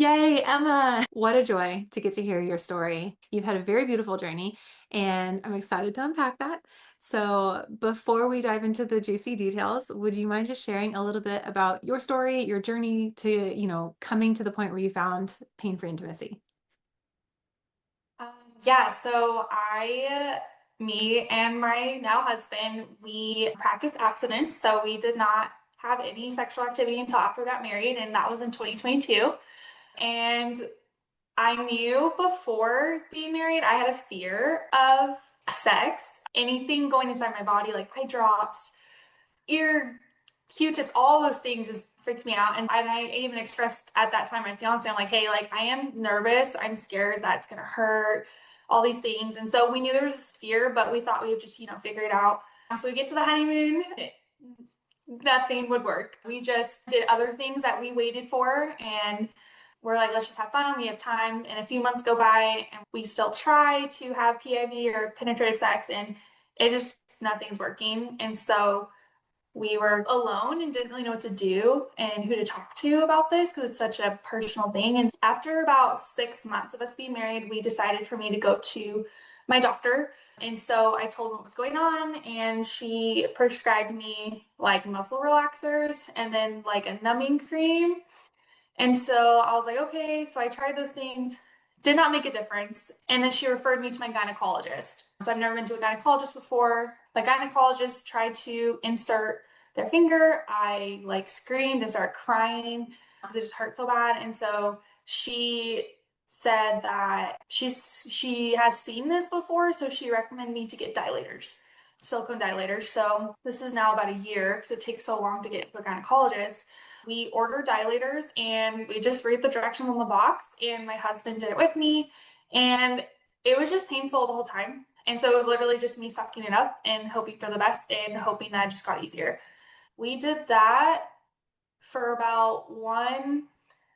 Yay, Emma. What a joy to get to hear your story. You've had a very beautiful journey, and I'm excited to unpack that. So, before we dive into the juicy details, would you mind just sharing a little bit about your story, your journey to, coming to the point where you found pain-free intimacy? Um, yeah, so me and my now husband, we practiced abstinence. So we did not have any sexual activity until after we got married, and that was in 2022. And I knew before being married, I had a fear of sex, anything going inside my body, like eye drops, ear Q-tips, all those things just freaked me out. And I even expressed at that time my fiance, I'm like, hey, like I am nervous. I'm scared that's gonna hurt, all these things. And so we knew there was this fear, but we thought we would just, figure it out. So we get to the honeymoon, nothing would work. We just did other things that we waited for, and we're like, let's just have fun. We have time. And a few months go by and we still try to have PIV or penetrative sex, and it just nothing's working. And so we were alone and didn't really know what to do and who to talk to about this because it's such a personal thing. And after about 6 months of us being married, we decided for me to go to my doctor. And so I told her what was going on, and she prescribed me like muscle relaxers and then like a numbing cream. And so I was like, okay. So I tried those things, did not make a difference. And then she referred me to my gynecologist. So I've never been to a gynecologist before. The gynecologist tried to insert their finger. I like screamed and started crying because it just hurt so bad. And so she said that she has seen this before, so she recommended me to get dilators, silicone dilators. So this is now about a year because it takes so long to get to a gynecologist. We ordered dilators and we just read the directions on the box, and my husband did it with me, and it was just painful the whole time. And so it was literally just me sucking it up and hoping for the best and hoping that it just got easier. We did that for about 1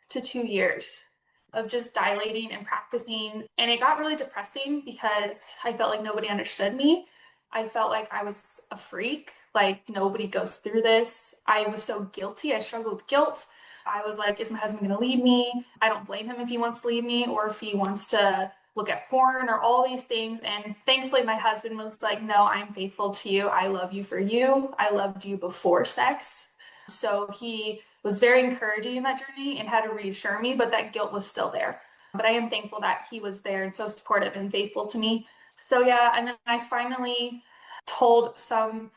to 2 years of just dilating and practicing. And it got really depressing because I felt like nobody understood me. I felt like I was a freak, like nobody goes through this. I was so guilty. I struggled with guilt. I was like, is my husband going to leave me? I don't blame him if he wants to leave me or if he wants to look at porn or all these things. And thankfully, my husband was like, no, I'm faithful to you. I love you for you. I loved you before sex. So he was very encouraging in that journey and had to reassure me, but that guilt was still there. But I am thankful that he was there and so supportive and faithful to me. So yeah, and then I finally told a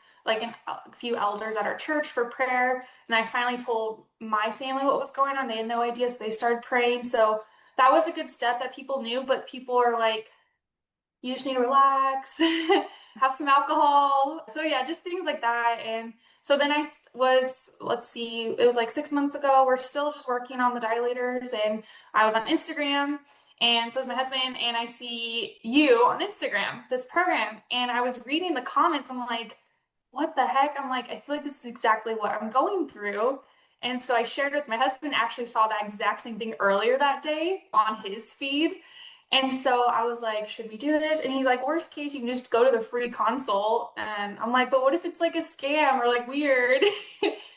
few elders at our church for prayer, and I finally told my family what was going on. They had no idea, so they started praying. So that was a good step that people knew, but people are like, you just need to relax, have some alcohol. So yeah, just things like that. And so then let's see, it was like 6 months ago. We're still just working on the dilators, and I was on Instagram, and so is my husband, and I see you on Instagram, this program, and I was reading the comments. I'm like, what the heck? I'm like, I feel like this is exactly what I'm going through. And so I shared it with my husband, actually saw that exact same thing earlier that day on his feed. And so I was like, should we do this? And he's like, worst case, you can just go to the free consult. And I'm like, but what if it's like a scam or like weird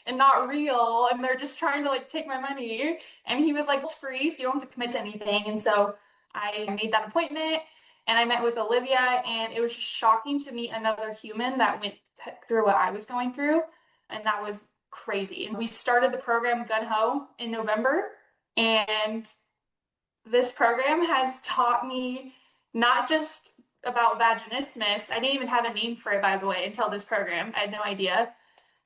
and not real? And they're just trying to like take my money. And he was like, it's free, so you don't have to commit to anything. And so I made that appointment and I met with Olivia, and it was just shocking to meet another human that went through what I was going through. And that was crazy. And we started the program Gun Ho in November. And this program has taught me not just about vaginismus. I didn't even have a name for it, by the way, until this program. I had no idea.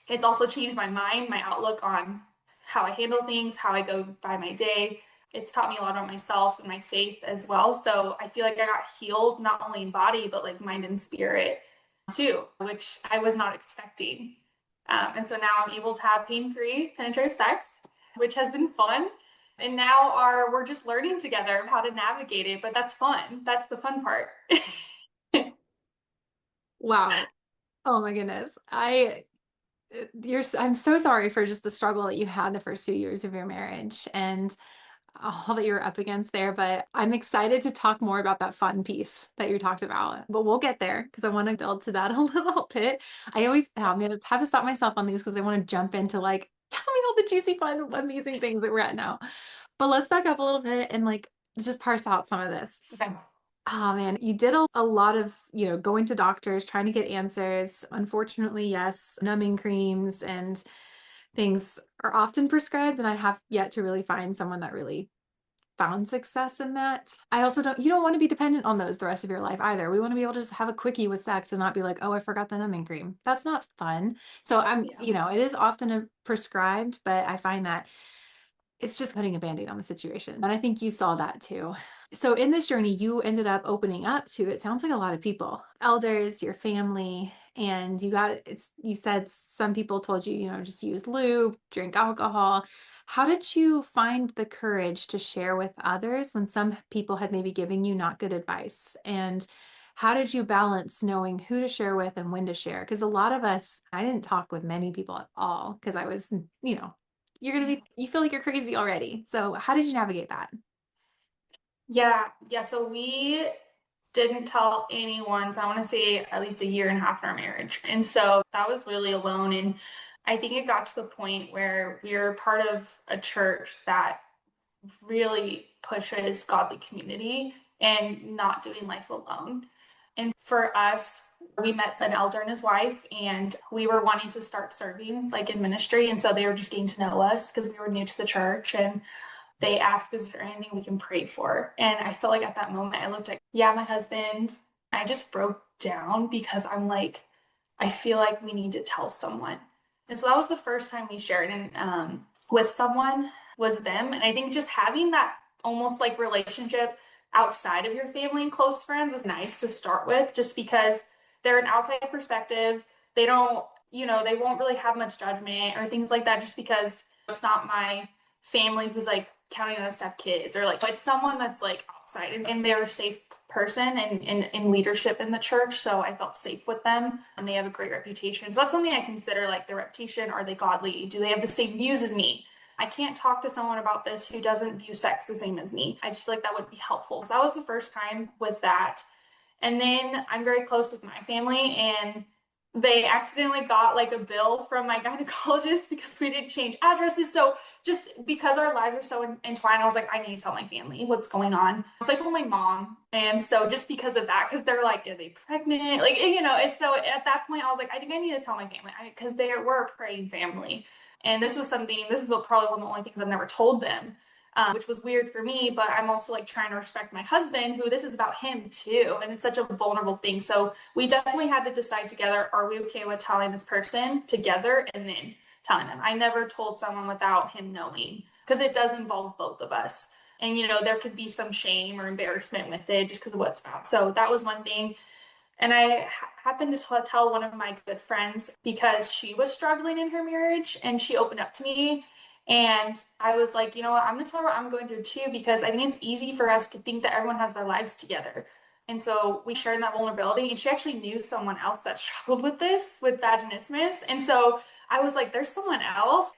It's also changed my mind, my outlook on how I handle things, how I go by my day. It's taught me a lot about myself and my faith as well. So I feel like I got healed not only in body, but like mind and spirit too, which I was not expecting. And so now I'm able to have pain-free penetrative sex, which has been fun. And now we're just learning together how to navigate it, but that's fun. That's the fun part. Wow. Oh my goodness. I'm so sorry for just the struggle that you had the first few years of your marriage and all that you're up against there, but I'm excited to talk more about that fun piece that you talked about. But we'll get there because I want to build to that a little bit. I always I'm gonna have to stop myself on these because I want to jump into like, tell me all the juicy, fun, amazing things that we're at now. But let's back up a little bit and like just parse out some of this. Okay. Oh man, you did a lot of, going to doctors, trying to get answers. Unfortunately, yes, numbing creams and things are often prescribed, and I have yet to really find someone that really found success in that. I also you don't want to be dependent on those the rest of your life either. We want to be able to just have a quickie with sex and not be like, oh, I forgot the numbing cream. That's not fun. So Yeah. it is often a prescribed, but I find that it's just putting a band-aid on the situation. And I think you saw that too. So in this journey, you ended up opening up to, it sounds like a lot of people, elders, your family, and you said some people told you, just use lube, drink alcohol. How did you find the courage to share with others when some people had maybe given you not good advice? And how did you balance knowing who to share with and when to share? Because a lot of us, I didn't talk with many people at all because I was, you feel like you're crazy already. So how did you navigate that? Yeah. So we didn't tell anyone. So I want to say at least a year and a half in our marriage. And so that was really alone. And I think it got to the point where we were part of a church that really pushes godly community and not doing life alone. And for us, we met an elder and his wife, and we were wanting to start serving like in ministry. And so they were just getting to know us because we were new to the church. And they asked, is there anything we can pray for? And I felt like at that moment, I looked at, yeah, my husband. I just broke down because I'm like, I feel like we need to tell someone. And so that was the first time we shared and with someone was them. And I think just having that almost like relationship outside of your family and close friends was nice to start with, just because they're an outside perspective. They don't, they won't really have much judgment or things like that, just because it's not my family who's like counting on us to have kids, or like it's someone that's like outside, and they're a safe person and in leadership in the church. So I felt safe with them, and they have a great reputation. So that's something I consider, like their reputation. Are they godly? Do they have the same views as me? I can't talk to someone about this who doesn't view sex the same as me. I just feel like that would be helpful. So that was the first time with that. And then I'm very close with my family, and they accidentally got like a bill from my gynecologist because we didn't change addresses. So just because our lives are so entwined, I was like, I need to tell my family what's going on. So I told my mom. And so just because of that, because they're like, are they pregnant? Like, it's so at that point, I was like, I think I need to tell my family because we're a praying family. And this is probably one of the only things I've never told them, which was weird for me. But I'm also like trying to respect my husband, who this is about him too. And it's such a vulnerable thing. So we definitely had to decide together, are we okay with telling this person together and then telling them? I never told someone without him knowing, because it does involve both of us. And, there could be some shame or embarrassment with it just because of what's about. So that was one thing. And I happened to tell one of my good friends because she was struggling in her marriage, and she opened up to me. And I was like, you know what? I'm going to tell her what I'm going through too, because I think it's easy for us to think that everyone has their lives together. And so we shared that vulnerability. And she actually knew someone else that struggled with this, with vaginismus. And so I was like, there's someone else.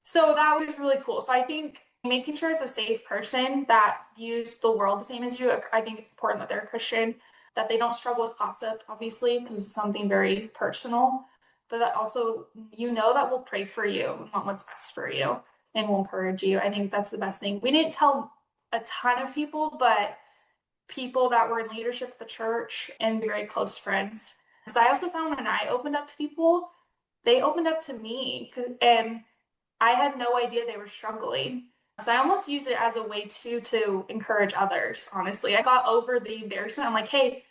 So that was really cool. So I think making sure it's a safe person that views the world the same as you, I think it's important that they're a Christian, that they don't struggle with gossip, obviously, because it's something very personal, but that also, that we'll pray for you and want what's best for you and will encourage you. I think that's the best thing. We didn't tell a ton of people, but people that were in leadership at the church and very close friends. Because I also found when I opened up to people, they opened up to me, and I had no idea they were struggling. So I almost use it as a way to encourage others, honestly. I got over the embarrassment. I'm like, hey,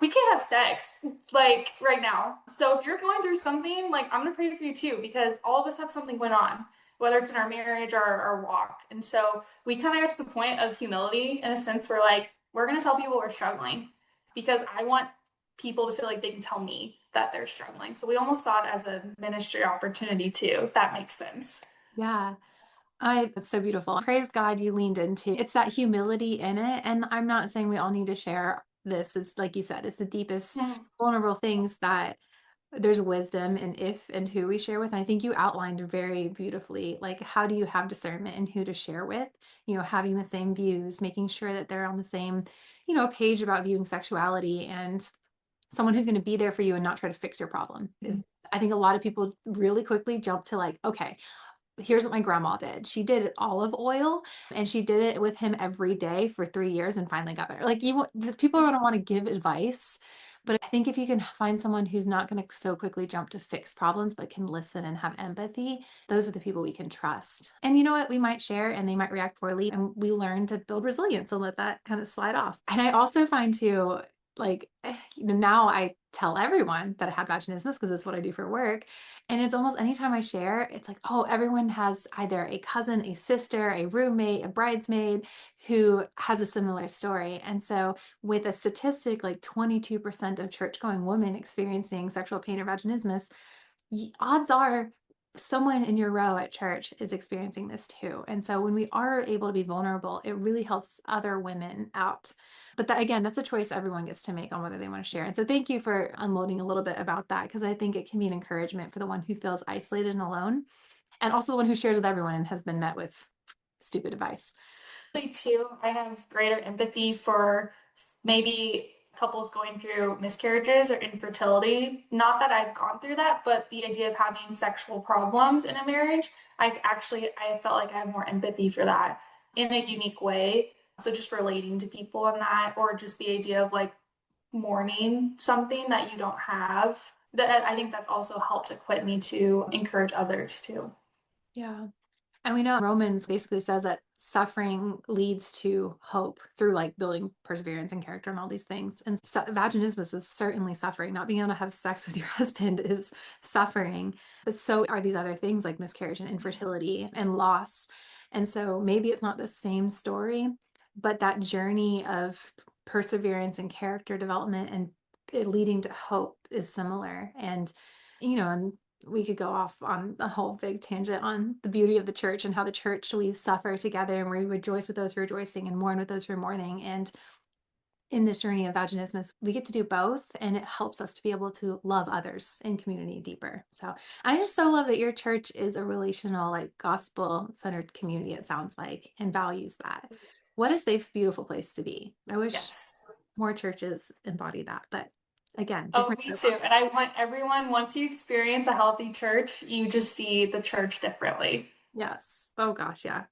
we can't have sex like right now. So if you're going through something, like I'm gonna pray for you too, because all of us have something going on, whether it's in our marriage or our walk. And so we kind of got to the point of humility in a sense where like we're gonna tell people we're struggling, because I want people to feel like they can tell me that they're struggling. So we almost saw it as a ministry opportunity too, if that makes sense. Yeah. That's so beautiful. Praise God you leaned into. It's that humility in it. And I'm not saying we all need to share this. It's like you said, it's the deepest Mm. vulnerable things that there's wisdom in if and who we share with. And I think you outlined very beautifully, like how do you have discernment and who to share with, having the same views, making sure that they're on the same, page about viewing sexuality, and someone who's going to be there for you and not try to fix your problem is, I think a lot of people really quickly jump to like, okay, here's what my grandma did. She did olive oil and she did it with him every day for 3 years and finally got better. Like people are going to want to give advice, but I think if you can find someone who's not going to so quickly jump to fix problems, but can listen and have empathy, those are the people we can trust. And you know what? We might share and they might react poorly, and we learn to build resilience and let that kind of slide off. And I also find too, like, now I tell everyone that I had vaginismus because it's what I do for work. And it's almost anytime I share, it's like, oh, everyone has either a cousin, a sister, a roommate, a bridesmaid who has a similar story. And so, with a statistic like 22% of church going women experiencing sexual pain or vaginismus, odds are someone in your row at church is experiencing this too. And so when we are able to be vulnerable, it really helps other women out. But that, again, that's a choice everyone gets to make on whether they want to share. And so thank you for unloading a little bit about that, because I think it can be an encouragement for the one who feels isolated and alone, and also the one who shares with everyone and has been met with stupid advice. Too, I have greater empathy for maybe couples going through miscarriages or infertility. Not that I've gone through that, but the idea of having sexual problems in a marriage, I felt like I have more empathy for that in a unique way. So just relating to people in that, or just the idea of like mourning something that you don't have. That I think that's also helped equip me to encourage others too. Yeah. And we know Romans basically says that suffering leads to hope through like building perseverance and character and all these things. And vaginismus is certainly suffering. Not being able to have sex with your husband is suffering. But so are these other things like miscarriage and infertility and loss. And so maybe it's not the same story, but that journey of perseverance and character development and it leading to hope is similar. And we could go off on a whole big tangent on the beauty of the church and how the church, we suffer together and we rejoice with those rejoicing and mourn with those who are mourning. And in this journey of vaginismus, we get to do both, and it helps us to be able to love others in community deeper. So I just so love that your church is a relational, like gospel centered community, it sounds like, and values that. What a safe, beautiful place to be. I wish Yes. more churches embody that, but again, Oh, different me soap too. opera. And I want everyone, once you experience a healthy church, you just see the church differently. Yes. Oh gosh, yeah.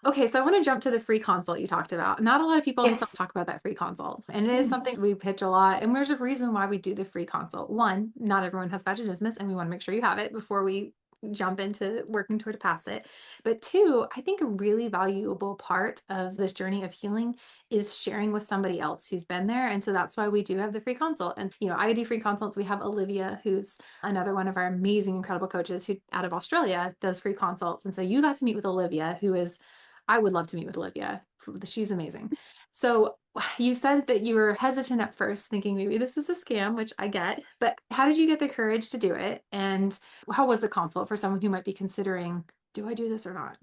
Okay, so I want to jump to the free consult you talked about. Not a lot of people on this Yes. talk about that free consult, and it is something we pitch a lot. And there's a reason why we do the free consult. One, not everyone has vaginismus, and we want to make sure you have it before we jump into working toward to pass it. But two, I think a really valuable part of this journey of healing is sharing with somebody else who's been there. And so that's why we do have the free consult. And I do free consults. We have Olivia, who's another one of our amazing, incredible coaches who out of Australia does free consults. And so you got to meet with Olivia, who is I would love to meet with Olivia. She's amazing. So you said that you were hesitant at first, thinking maybe this is a scam, which I get, but how did you get the courage to do it? And how was the consult for someone who might be considering, do I do this or not?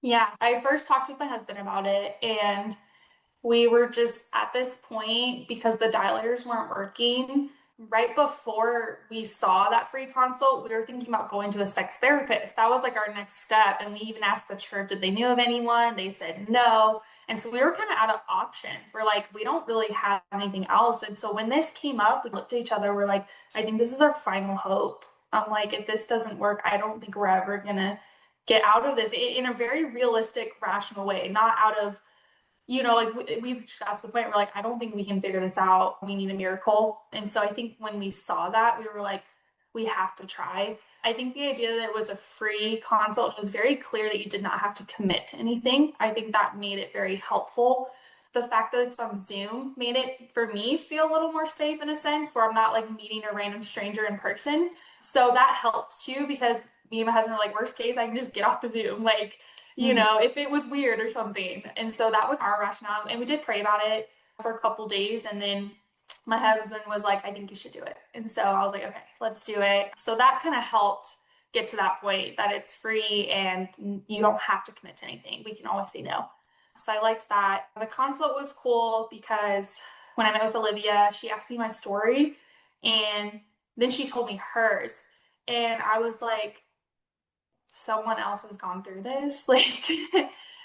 Yeah, I first talked with my husband about it, and we were just at this point because the dilators weren't working. Right before we saw that free consult, we were thinking about going to a sex therapist. That was like our next step. And we even asked the church if they knew of anyone. They said no. And so we were kind of out of options. We're like, we don't really have anything else. And so when this came up, we looked at each other. We're like, I think this is our final hope. I'm like, if this doesn't work, I don't think we're ever going to get out of this in a very realistic, rational way, not out of like we've got to the point where like I don't think we can figure this out. We need a miracle. And so I think when we saw that, we were like, we have to try. I think the idea that it was a free consult, it was very clear that you did not have to commit to anything. I think that made it very helpful. The fact that it's on Zoom made it for me feel a little more safe in a sense where I'm not like meeting a random stranger in person. So that helped too because me and my husband were like, worst case, I can just get off the Zoom. Like Mm. if it was weird or something. And so that was our rationale. And we did pray about it for a couple days. And then my husband was like, I think you should do it. And so I was like, okay, let's do it. So that kind of helped get to that point that it's free and you don't have to commit to anything. We can always say no. So I liked that. The consult was cool because when I met with Olivia, she asked me my story and then she told me hers. And I was like, someone else has gone through this. Like,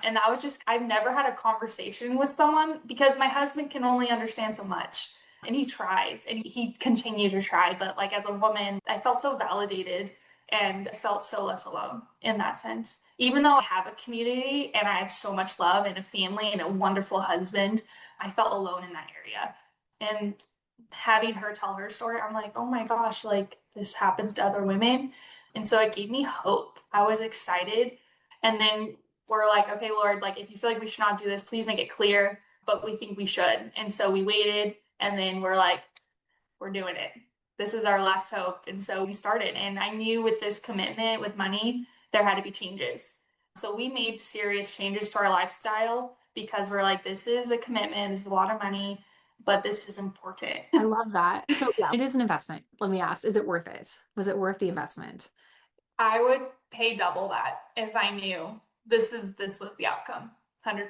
and that was just, I've never had a conversation with someone because my husband can only understand so much. And he tries and he continued to try. But like as a woman, I felt so validated and felt so less alone in that sense. Even though I have a community and I have so much love and a family and a wonderful husband, I felt alone in that area. And having her tell her story, I'm like, oh my gosh, like this happens to other women. And so it gave me hope. I was excited. And then we're like, okay, Lord, like if you feel like we should not do this, please make it clear, but we think we should. And so we waited, and then we're like, we're doing it. This is our last hope. And so we started. And I knew with this commitment with money, there had to be changes. So we made serious changes to our lifestyle because we're like, this is a commitment, this is a lot of money, but this is important. I love that. So yeah, it is an investment. Let me ask, is it worth it? Was it worth the investment? I would pay double that if I knew this was the outcome. 100%.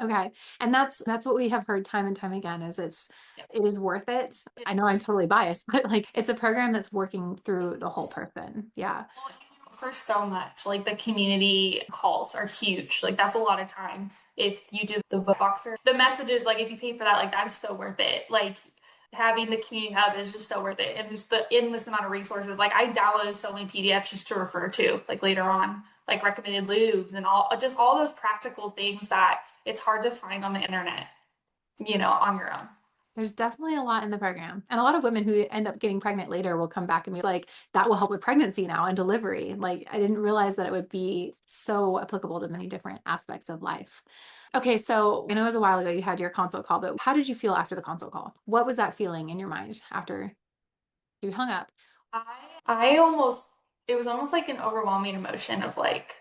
Okay. And that's what we have heard time and time again is Yep. it is worth it. It I know I'm is. totally biased, but like it's a program that's working through the whole person. Yeah. Well, for so much, like the community calls are huge. Like that's a lot of time. If you do the boxer, the messages, like if you pay for that, like that is so worth it. Like having the community hub is just so worth it. And there's the endless amount of resources. Like I downloaded so many PDFs just to refer to, like later on, like recommended lubes and all those practical things that it's hard to find on the internet, on your own. There's definitely a lot in the program. And a lot of women who end up getting pregnant later will come back and be like, that will help with pregnancy now and delivery. Like, I didn't realize that it would be so applicable to many different aspects of life. Okay, so I know it was a while ago you had your consult call, but how did you feel after the consult call? What was that feeling in your mind after you hung up? I I almost it was almost like an overwhelming emotion of like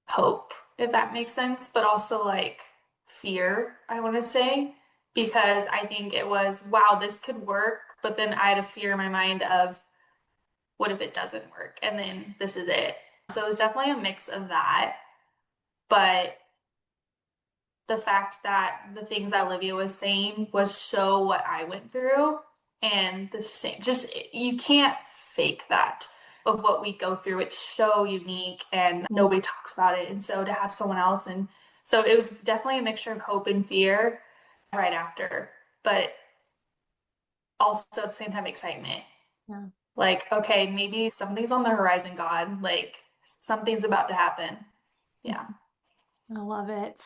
hope, if that makes sense, but also like fear, I want to say, because I think it was, wow, this could work, but then I had a fear in my mind of what if it doesn't work? And then this is it. So it was definitely a mix of that. But the fact that the things that Olivia was saying was so what I went through, and the same, just you can't fake that of what we go through. It's so unique and nobody talks about it. And so to have someone else, and so it was definitely a mixture of hope and fear right after, but also at the same time excitement. Yeah. Like, okay, maybe something's on the horizon, God. Like something's about to happen. Yeah. I love it.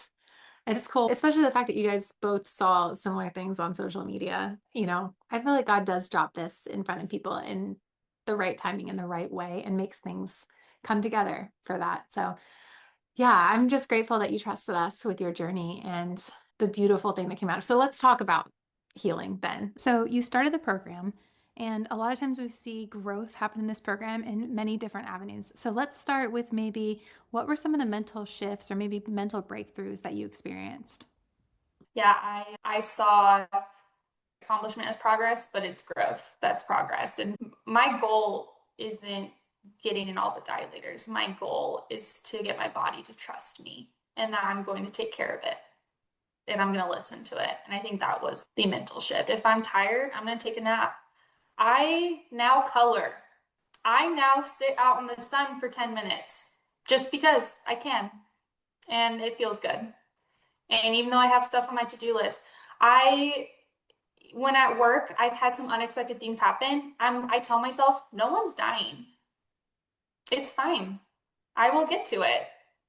And it's cool, especially the fact that you guys both saw similar things on social media. I feel like God does drop this in front of people in the right timing in the right way and makes things come together for that. So, yeah, I'm just grateful that you trusted us with your journey and the beautiful thing that came out. So, let's talk about healing then. So, you started the program, and a lot of times we see growth happen in this program in many different avenues. So, let's start with maybe what were some of the mental shifts or maybe mental breakthroughs that you experienced? Yeah, I saw accomplishment as progress, but it's growth that's progress. And my goal isn't getting in all the dilators. My goal is to get my body to trust me and that I'm going to take care of it and I'm going to listen to it. And I think that was the mental shift. If I'm tired, I'm going to take a nap. I now color. I now sit out in the sun for 10 minutes just because I can and it feels good. And even though I have stuff on my to-do list, I when at work I've had some unexpected things happen, I tell myself, no one's dying. It's fine. I will get to it.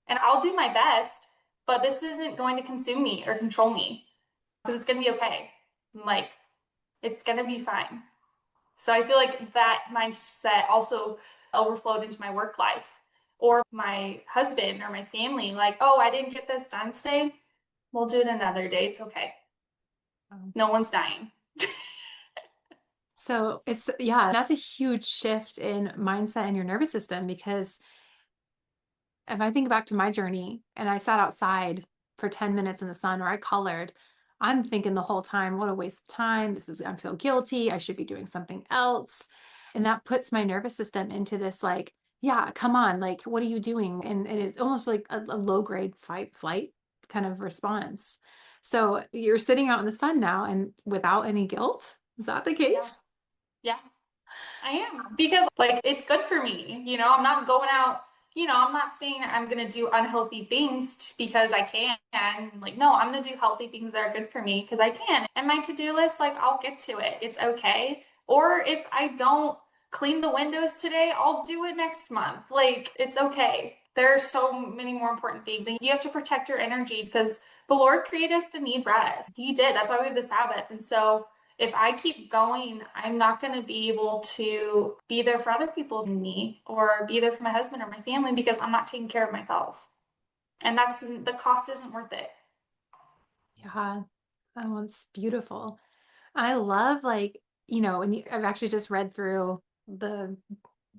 And I'll do my best, but this isn't going to consume me or control me because it's going to be okay. Like it's going to be fine. So I feel like that mindset also overflowed into my work life or my husband or my family. Like, oh, I didn't get this done today. We'll do it another day. It's okay. Um, No one's dying. So yeah, that's a huge shift in mindset and your nervous system because if I think back to my journey and I sat outside for 10 minutes in the sun or I colored, I'm thinking the whole time, what a waste of time. I feel guilty. I should be doing something else. And that puts my nervous system into this like, yeah, come on, like, what are you doing? And it's almost like a low grade fight flight kind of response. So you're sitting out in the sun now and without any guilt. Is that the Yeah. case? Yeah. I am because like it's good for me. I'm not going out, I'm not saying I'm gonna do unhealthy things because I can. Like, no, I'm gonna do healthy things that are good for me because I can. And my to-do list, like I'll get to it. It's okay. Or if I don't clean the windows today. I'll do it next month. Like, it's okay. There are so many more important things. And you have to protect your energy because the Lord created us to need rest. He did. That's why we have the Sabbath. And so if I keep going, I'm not going to be able to be there for other people than me or be there for my husband or my family because I'm not taking care of myself. And that's the cost isn't worth it. Yeah. Oh, it's beautiful. I love like, and I've actually just read through the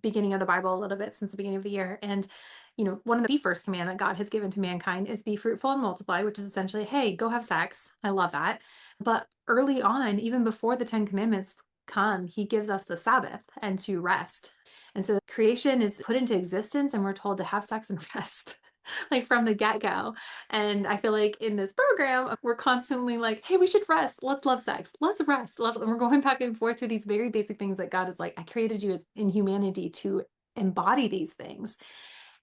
beginning of the Bible a little bit since the beginning of the year. And, one of the first command that God has given to mankind is be fruitful and multiply, which is essentially, hey, go have sex. I love that. But early on, even before the Ten Commandments come, he gives us the Sabbath and to rest. And so creation is put into existence and we're told to have sex and rest. Like from the get-go. And I feel like in this program, we're constantly like, hey, we should rest. Let's love sex. Let's rest. And we're going back and forth through these very basic things that God is like, I created you in humanity to embody these things.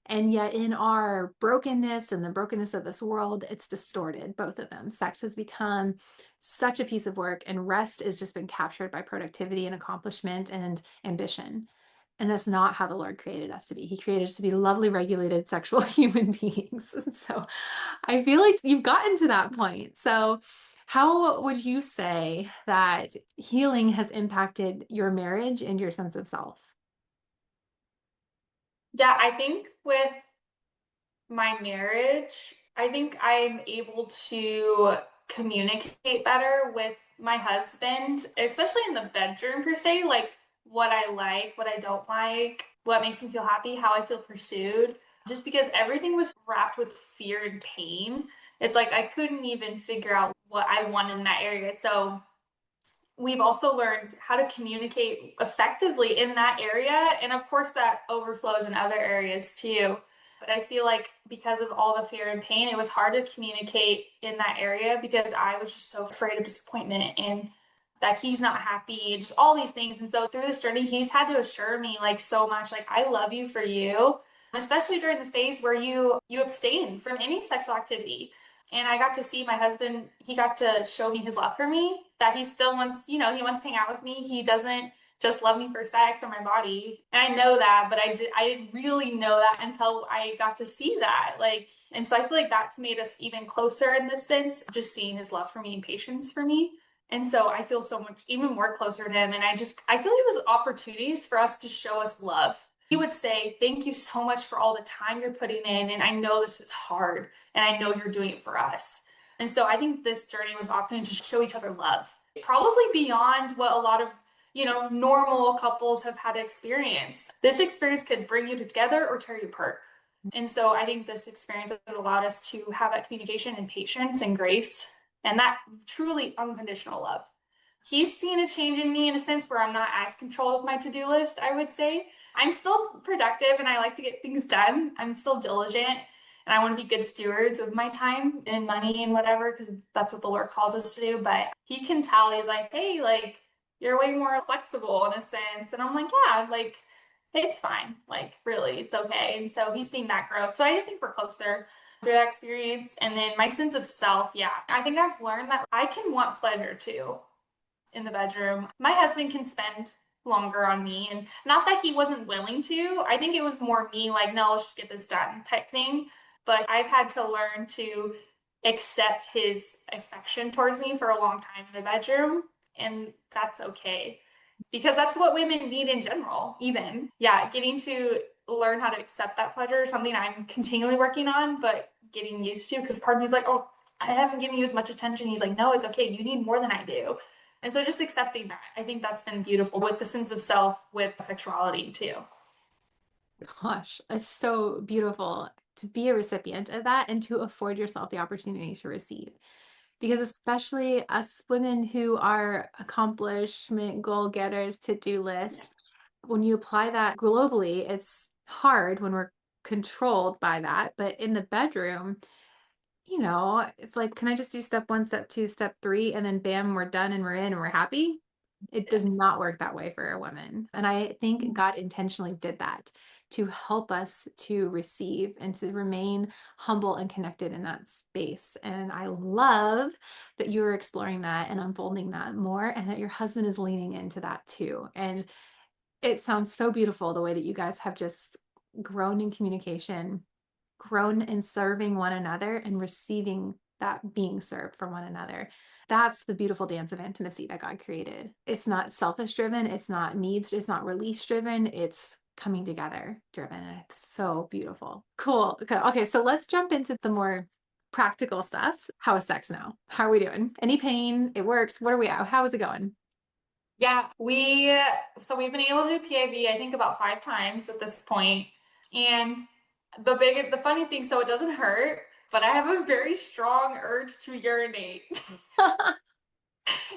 And yet, in our brokenness and the brokenness of this world, it's distorted, both of them. Sex has become such a piece of work, and rest has just been captured by productivity and accomplishment and ambition. And that's not how the Lord created us to be. He created us to be lovely, regulated, sexual human beings. So I feel like you've gotten to that point. So, how would you say that healing has impacted your marriage and your sense of self? Yeah, I think with my marriage, I think I'm able to communicate better with my husband, especially in the bedroom per se, like what I like, what I don't like, what makes me feel happy, how I feel pursued. Just because everything was wrapped with fear and pain, it's like I couldn't even figure out what I want in that area. So we've also learned how to communicate effectively in that area. And of course, that overflows in other areas too. But I feel like because of all the fear and pain, it was hard to communicate in that area because I was just so afraid of disappointment and that he's not happy and just all these things. And so through this journey, he's had to assure me like so much, like, I love you for you, especially during the phase where you abstain from any sexual activity. And I got to see my husband, he got to show me his love for me, that he still wants, he wants to hang out with me. He doesn't just love me for sex or my body. And I know that, but I didn't really know that until I got to see that. Like, and so I feel like that's made us even closer in this sense, just seeing his love for me and patience for me. And so I feel so much even more closer to him. And I feel it was opportunities for us to show us love. He would say, thank you so much for all the time you're putting in. And I know this is hard and I know you're doing it for us. And so I think this journey was often to show each other love, probably beyond what a lot of, normal couples have had to experience. This experience could bring you together or tear you apart. And so I think this experience has allowed us to have that communication and patience and grace and that truly unconditional love. He's seen a change in me in a sense where I'm not as controlled with my to-do list, I would say. I'm still productive and I like to get things done. I'm still diligent and I want to be good stewards of my time and money and whatever because that's what the Lord calls us to do. But he can tell, he's like, hey, like, you're way more flexible in a sense. And I'm like, yeah, like, it's fine. Like, really, it's okay. And so he's seen that growth. So I just think we're closer through that experience. And then my sense of self, yeah, I think I've learned that I can want pleasure too in the bedroom. My husband can spend longer on me, and not that he wasn't willing to. I think it was more me like, no, let's just get this done type thing. But I've had to learn to accept his affection towards me for a long time in the bedroom, and that's okay because that's what women need in general, even. Yeah, getting to learn how to accept that pleasure is something I'm continually working on, but getting used to because part of me is like, oh, I haven't given you as much attention. He's like, no, it's okay. You need more than I do. And so just accepting that, I think that's been beautiful with the sense of self, with sexuality too. Gosh, it's so beautiful to be a recipient of that and to afford yourself the opportunity to receive. Because especially us women who are accomplishment goal getters, to-do Yeah. lists, when you apply that globally, it's hard when we're controlled by that. But in the bedroom, it's like, can I just do step one, step two, step three, and then bam, we're done and we're in and we're happy? It does not work that way for a woman. And I think God intentionally did that to help us to receive and to remain humble and connected in that space. And I love that you're exploring that and unfolding that more, and that your husband is leaning into that too. And It sounds so beautiful the way that you guys have just grown in communication, grown in serving one another and receiving that being served from one another. That's the beautiful dance of intimacy that God created. It's not selfish driven, it's not needs, it's not release driven, it's coming together driven. It's so beautiful. Cool. Okay, okay, so let's jump into the more practical stuff. How is sex now? How are we doing? Any pain? It works. What are we at? How is it going? Yeah, we've been able to do PAV, I think about 5 times at this point. And the funny thing, so it doesn't hurt, but I have a very strong urge to urinate. And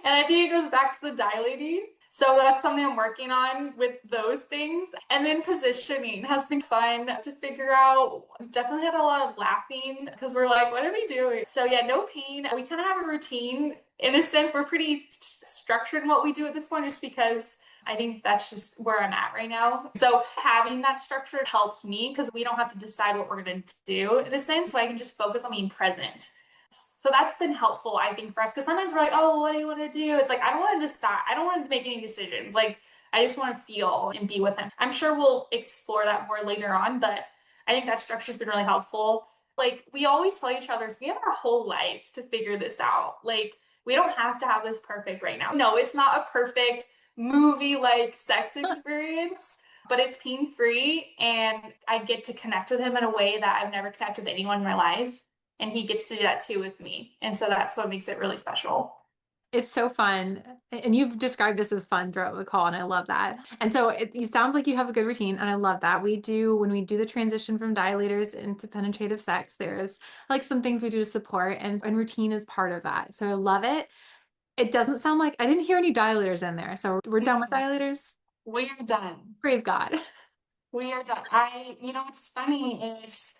I think it goes back to the dilating. So that's something I'm working on with those things. And then positioning has been fun to figure out. We've definitely had a lot of laughing because we're like, what are we doing? So yeah, no pain. We kind of have a routine. In a sense, we're pretty structured in what we do at this point just because I think that's just where I'm at right now. So having that structure helps me because we don't have to decide what we're going to do in a sense. So I can just focus on being present. So that's been helpful, I think, for us. Because sometimes we're like, oh, what do you want to do? It's like, I don't want to decide. I don't want to make any decisions. Like, I just want to feel and be with them. I'm sure we'll explore that more later on, but I think that structure's been really helpful. Like, we always tell each other, we have our whole life to figure this out. Like, we don't have to have this perfect right now. No, it's not a perfect movie like sex experience, but it's pain free. And I get to connect with him in a way that I've never connected with anyone in my life, and he gets to do that too with me. And so that's what makes it really special. It's so fun. And you've described this as fun throughout the call, and I love that. And so it sounds like you have a good routine, and I love that. We do, when we do the transition from dilators into penetrative sex, there's like some things we do to support, and routine is part of that. So I love it. It doesn't sound like I didn't hear any dilators in there. So we're done with dilators. We are done. Praise God. We are done. What's funny is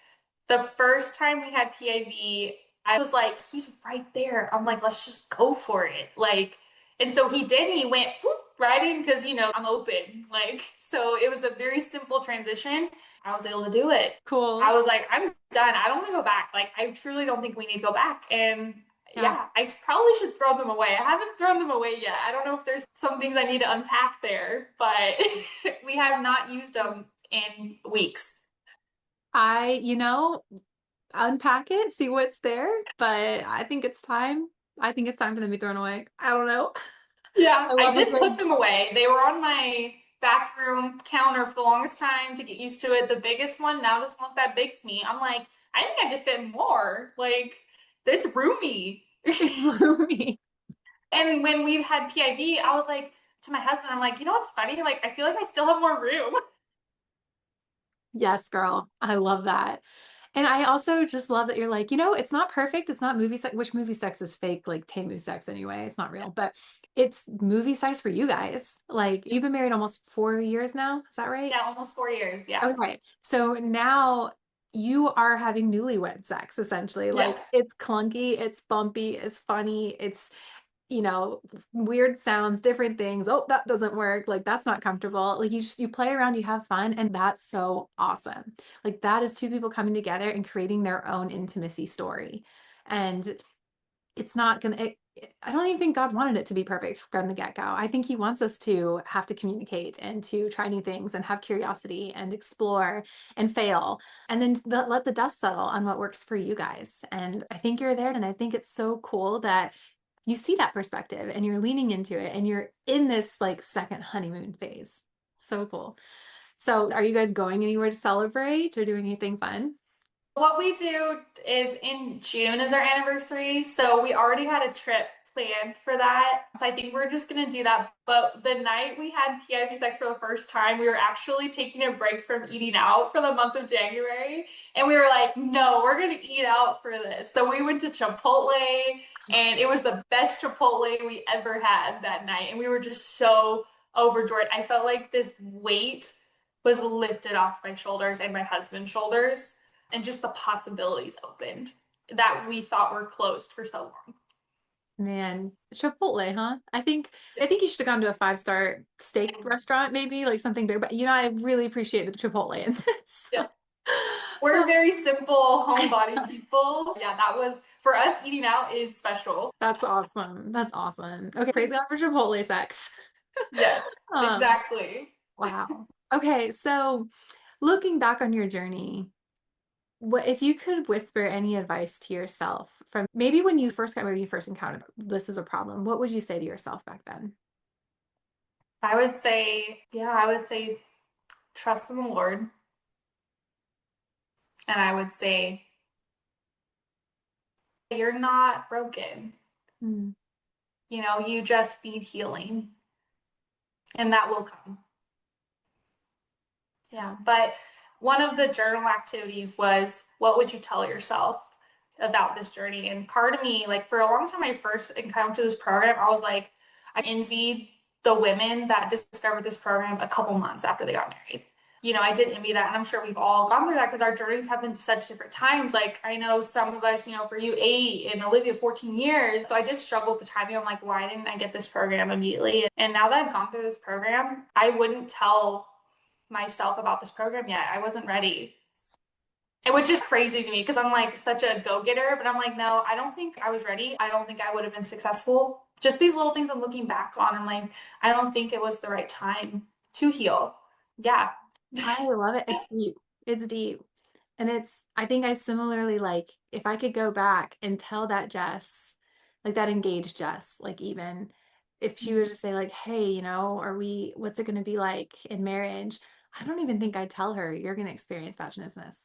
the first time we had PAV, I was like, he's right there. I'm like, let's just go for it. Like, and so he did. He went whoop, right in because, I'm open. Like, so it was a very simple transition. I was able to do it. Cool. I was like, I'm done. I don't want to go back. Like, I truly don't think we need to go back. And Yeah. yeah, I probably should throw them away. I haven't thrown them away yet. I don't know if there's some things I need to unpack there, but we have not used them in weeks. I unpack it, see what's there, but I think it's time. I think it's time for them to be thrown away. I don't know. Yeah, I I love a did put good. them away. They were on my bathroom counter for the longest time to get used to it. The biggest one now doesn't look that big to me. I'm like, I think I could fit more. Like, it's roomy. Roomy. And when we had PIV, I was like to my husband, I'm like, you know what's funny? Like, I feel like I still have more room. Yes, girl. I love that. And I also just love that you're like, it's not perfect. It's not movie sex, which movie sex is fake, like Temu sex anyway. It's not real, but it's movie sex for you guys. Like you've been married almost 4 years now. Is that right? Yeah, almost 4 years. Yeah. Okay. So now you are having newlywed sex essentially. Yeah. Like it's clunky, it's bumpy, it's funny, it's you know, weird sounds, different things. Oh, that doesn't work. Like that's not comfortable. Like you play around, you have fun, and that's so awesome. Like that is two people coming together and creating their own intimacy story. And it's not gonna I don't even think God wanted it to be perfect from the get-go. I think he wants us to have to communicate and to try new things and have curiosity and explore and fail and then let the dust settle on what works for you guys. And I think you're there, and I think it's so cool that you see that perspective and you're leaning into it and you're in this like second honeymoon phase. So cool. So are you guys going anywhere to celebrate or doing anything fun? What we do is in June is our anniversary. So we already had a trip planned for that. So I think we're just going to do that. But the night we had PIV sex for the first time, we were actually taking a break from eating out for the month of January. And we were like, no, we're going to eat out for this. So we went to Chipotle, and it was the best Chipotle we ever had that night. And we were just so overjoyed. I felt like this weight was lifted off my shoulders and my husband's shoulders, and just the possibilities opened that we thought were closed for so long. Man, Chipotle, huh? I think you should have gone to a five-star steak restaurant, maybe like something big. But I really appreciate the Chipotle in this. Yeah. We're very simple homebody people. Yeah, that was for us, eating out is special. That's awesome. That's awesome. Okay, praise God for Chipotle sex. Yes, Um, exactly. Wow. Okay, so looking back on your journey, what if you could whisper any advice to yourself from maybe when you first got married, you first encountered this is a problem, what would you say to yourself back then? I would say, yeah, I would say trust in the Lord. And I would say, you're not broken. Mm, You just need healing, and that will come. Yeah. But one of the journal activities was, what would you tell yourself about this journey? And part of me, like for a long time, I first encountered this program, I was like, I envied the women that discovered this program a couple months after they got married. I did envy that. And I'm sure we've all gone through that because our journeys have been such different times. Like I know some of us, for you, 8 and Olivia, 14 years. So I did struggle with the timing. I'm like, why didn't I get this program immediately? And now that I've gone through this program, I wouldn't tell myself about this program yet. I wasn't ready. And which is crazy to me because I'm like such a go-getter, but I'm like, no, I don't think I was ready. I don't think I would have been successful. Just these little things I'm looking back on. I'm like, I don't think it was the right time to heal. Yeah. I love it. It's deep. It's deep. And I think I similarly like if I could go back and tell that Jess, like that engaged Jess, like even if she was to say like, hey, what's it going to be like in marriage? I don't even think I'd tell her you're going to experience vaginismus.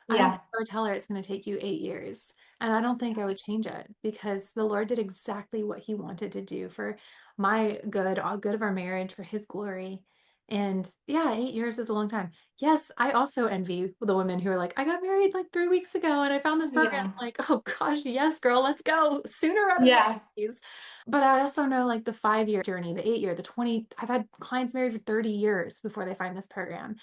I don't Yeah. think I would tell her it's going to take you 8 years. And I don't think I would change it because the Lord did exactly what he wanted to do for my good, all good of our marriage, for his glory. And yeah, 8 years is a long time. Yes, I also envy the women who are like, I got married like 3 weeks ago and I found this program. Yeah. I'm like, oh gosh, yes, girl, let's go sooner rather than later, Yeah. please. But I also know like the 5 year journey, the 8 year, the 20, I've had clients married for 30 years before they find this program.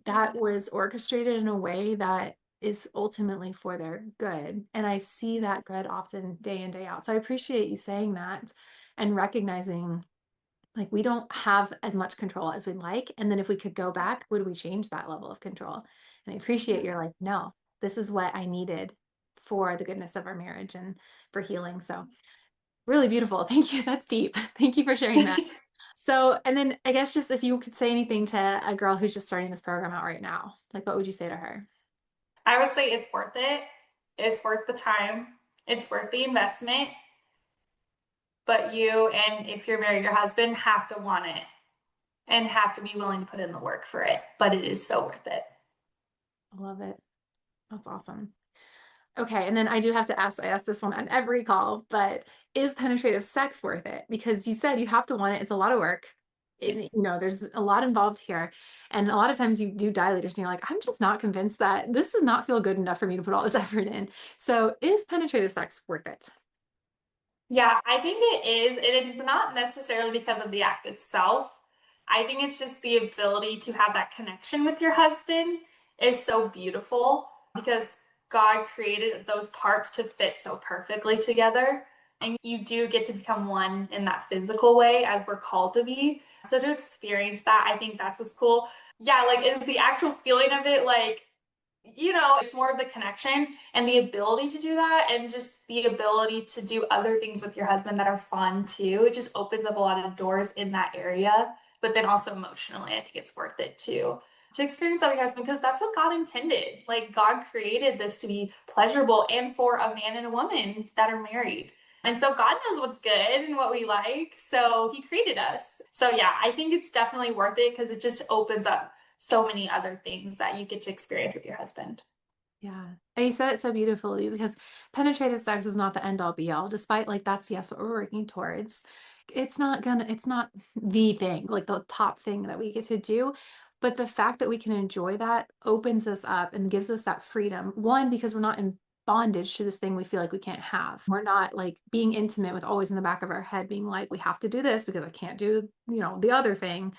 That was orchestrated in a way that is ultimately for their good. And I see that good often day in, day out. So I appreciate you saying that and recognizing like we don't have as much control as we'd like. And then if we could go back, would we change that level of control? And I appreciate you're like, no, this is what I needed for the goodness of our marriage and for healing. So really beautiful. Thank you. That's deep. Thank you for sharing that. So, and then I guess just if you could say anything to a girl who's just starting this program out right now, like what would you say to her? I would say it's worth it. It's worth the time. It's worth the investment. But you, and if you're married, your husband have to want it and have to be willing to put in the work for it. But it is so worth it. I love it. That's awesome. Okay, and then I do have to ask, I ask this one on every call, but is penetrative sex worth it? Because you said you have to want it. It's a lot of work. There's a lot involved here. And a lot of times you do dilators and you're like, I'm just not convinced that this does not feel good enough for me to put all this effort in. So is penetrative sex worth it? Yeah, I think it is. It is not necessarily because of the act itself. I think it's just the ability to have that connection with your husband is so beautiful because God created those parts to fit so perfectly together. And you do get to become one in that physical way as we're called to be. So to experience that, I think that's what's cool. Yeah, like is the actual feeling of it like it's more of the connection and the ability to do that and just the ability to do other things with your husband that are fun too. It just opens up a lot of doors in that area. But then also emotionally, I think it's worth it too to experience that with your husband because that's what God intended. Like God created this to be pleasurable and for a man and a woman that are married. And so God knows what's good and what we like. So he created us. So yeah, I think it's definitely worth it because it just opens up so many other things that you get to experience with your husband. Yeah. And you said it so beautifully because penetrative sex is not the end all be all, despite like that's yes what we're working towards. It's not the thing, like the top thing that we get to do. But the fact that we can enjoy that opens us up and gives us that freedom. One, because we're not in bondage to this thing we feel like we can't have. We're not like being intimate with always in the back of our head being like, we have to do this because I can't do, the other thing.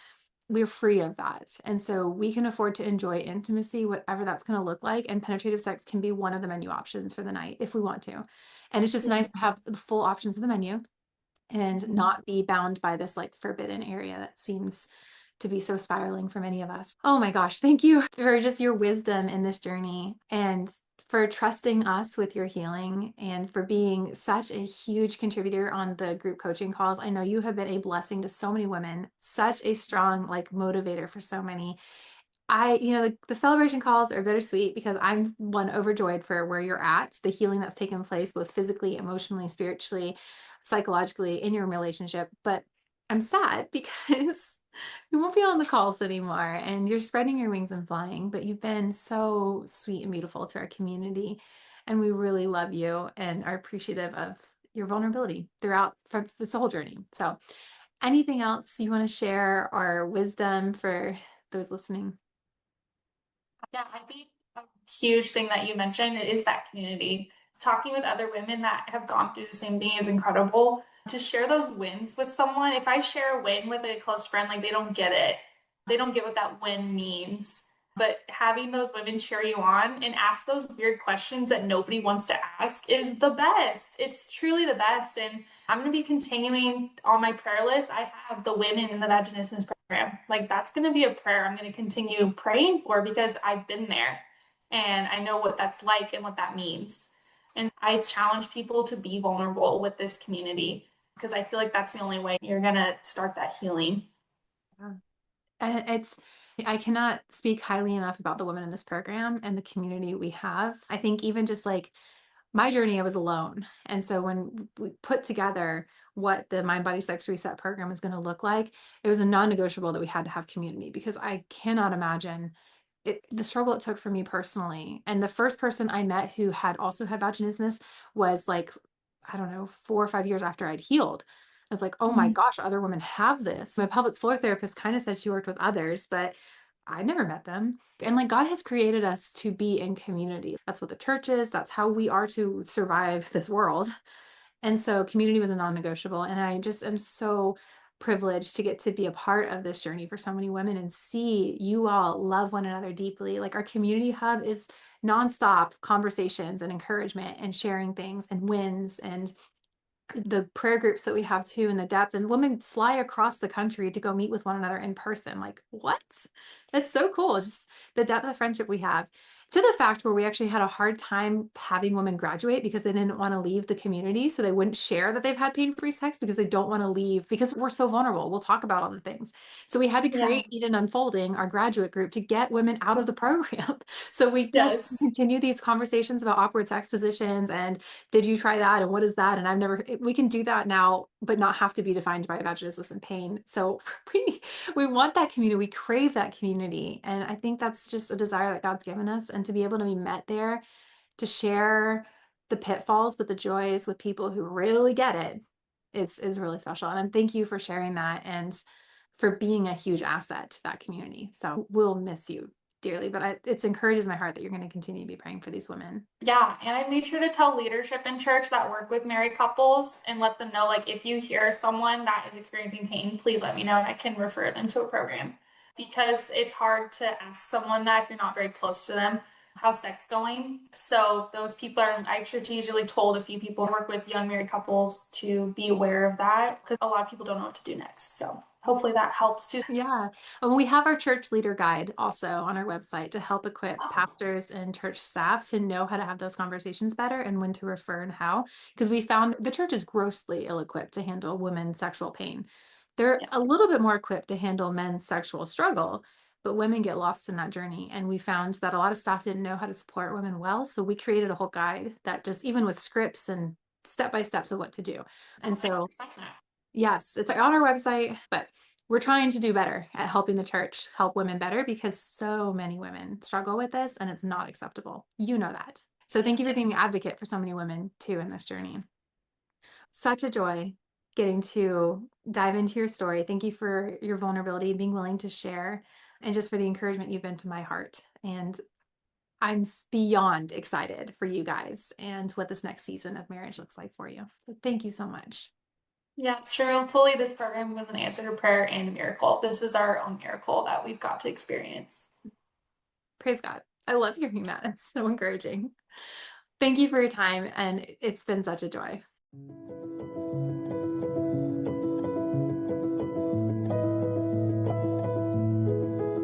We're free of that. And so we can afford to enjoy intimacy, whatever that's going to look like. And penetrative sex can be one of the menu options for the night if we want to. And it's just Yeah. nice to have the full options of the menu and Mhm. not be bound by this like forbidden area that seems to be so spiraling for many of us. Oh my gosh, thank you for just your wisdom in this journey and for trusting us with your healing and for being such a huge contributor on the group coaching calls. I know you have been a blessing to so many women, such a strong like motivator for so many. The celebration calls are bittersweet because I'm one overjoyed for where you're at, the healing that's taken place, both physically, emotionally, spiritually, psychologically in your relationship. But I'm sad because we won't be on the calls anymore and you're spreading your wings and flying, but you've been so sweet and beautiful to our community. And we really love you and are appreciative of your vulnerability throughout for this whole journey. So, anything else you want to share or wisdom for those listening? Yeah, I think a huge thing that you mentioned is that community. Talking with other women that have gone through the same thing is incredible. To share those wins with someone, if I share a win with a close friend, like they don't get it. They don't get what that win means. But having those women cheer you on and ask those weird questions that nobody wants to ask is the best. It's truly the best. And I'm going to be continuing on my prayer list. I have the women in the Vaginismus program. Like that's going to be a prayer I'm going to continue praying for because I've been there and I know what that's like and what that means. And I challenge people to be vulnerable with this community because I feel like that's the only way you're going to start that healing. Yeah. And I cannot speak highly enough about the women in this program and the community we have. I think even just like my journey, I was alone. And so when we put together what the Mind Body Sex Reset program is going to look like, it was a non-negotiable that we had to have community because I cannot imagine the struggle it took for me personally. And the first person I met who had also had vaginismus was like, I don't know, 4 or 5 years after I'd healed. I was like, oh my gosh, other women have this. My pelvic floor therapist kind of said she worked with others, but I never met them. And like God has created us to be in community. That's what the church is. That's how we are to survive this world. And so community was a non-negotiable. And I just am so privileged to get to be a part of this journey for so many women and see you all love one another deeply. Like our community hub is nonstop conversations and encouragement and sharing things and wins and the prayer groups that we have too in the depth, and women fly across the country to go meet with one another in person. Like what? That's so cool. Just the depth of friendship we have, to the fact where we actually had a hard time having women graduate because they didn't want to leave the community, so they wouldn't share that they've had pain-free sex because they don't want to leave because we're so vulnerable. We'll talk about all the things, so we had to Yeah. create Eden Unfolding, our graduate group, to get women out of the program so we just Yes. continue these conversations about awkward sex positions and did you try that and what is that, and I've never, we can do that now but not have to be defined by vaginismus and pain. So we want that community, we crave that community, and I think that's just a desire that God's given us, and to be able to be met there to share the pitfalls but the joys with people who really get it is really special. And thank you for sharing that and for being a huge asset to that community. So we'll miss you dearly, but it encourages my heart that you're going to continue to be praying for these women. Yeah, and I made sure to tell leadership in church that work with married couples and let them know, like, if you hear someone that is experiencing pain, please let me know and I can refer them to a program. Because it's hard to ask someone that if you're not very close to them, how's sex going? So those people are, I've strategically told a few people who work with young married couples to be aware of that because a lot of people don't know what to do next. So hopefully that helps too. Yeah. And we have our church leader guide also on our website to help equip Oh, pastors and church staff to know how to have those conversations better and when to refer and how. Because we found the church is grossly ill equipped to handle women's sexual pain. They're yeah. a little bit more equipped to handle men's sexual struggle, but women get lost in that journey. And we found that a lot of staff didn't know how to support women well. So we created a whole guide that just, even with scripts and step by steps of what to do. And Oh, I so, find that. yes, it's on our website, but we're trying to do better at helping the church help women better because so many women struggle with this and it's not acceptable. You know that. So thank you for being an advocate for so many women too in this journey. Such a joy getting to dive into your story. Thank you for your vulnerability and being willing to share, and just for the encouragement you've been to my heart. And I'm beyond excited for you guys and what this next season of marriage looks like for you. So thank you so much. Yeah, truthfully, this program was an answer to prayer and a miracle. This is our own miracle that we've got to experience. Praise God. I love hearing that. It's so encouraging. Thank you for your time, and it's been such a joy.